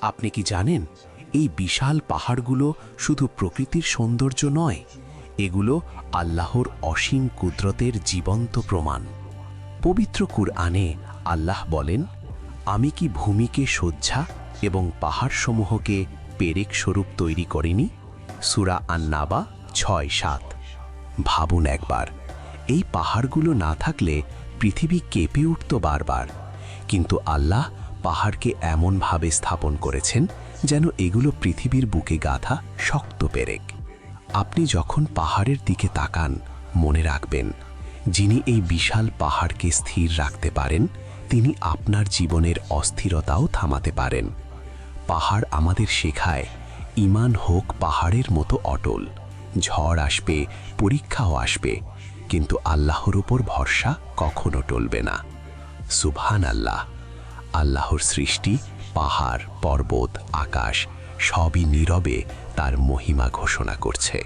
আপনি কি জানেন এই বিশাল পাহাড়গুলো শুধু প্রকৃতির সৌন্দর্য নয়, এগুলো আল্লাহর অসীম কুদরতের জীবন্ত প্রমাণ। পবিত্র কুরআনে আল্লাহ বলেন, আমি কি ভূমিকে শয্যা এবং পাহাড়সমূহকে পেরেক স্বরূপ তৈরি করিনি? সূরা আন-নাবা ৬-৭। ভাবুন একবার, এই পাহাড়গুলো না থাকলে পৃথিবী কেঁপে উঠত বারবার, কিন্তু আল্লাহ পাহাড়কে এমনভাবে স্থাপন করেছেন যেন এগুলো পৃথিবীর বুকে গাঁথা শক্ত পেরেক। আপনি যখন পাহাড়ের দিকে তাকান, মনে রাখবেন, যিনি এই বিশাল পাহাড়কে স্থির রাখতে পারেন, তিনি আপনার জীবনের অস্থিরতাও থামাতে পারেন। পাহাড় আমাদের শেখায়, ঈমান হোক পাহাড়ের মতো অটল। ঝড় আসবে, পরীক্ষাও আসবে, কিন্তু আল্লাহর উপর ভরসা কখনো টলবে না। সুবহানাল্লাহ। আল্লাহর সৃষ্টি, পাহাড়, পর্বত, আকাশ সবই নীরবে তার মহিমা ঘোষণা করছে।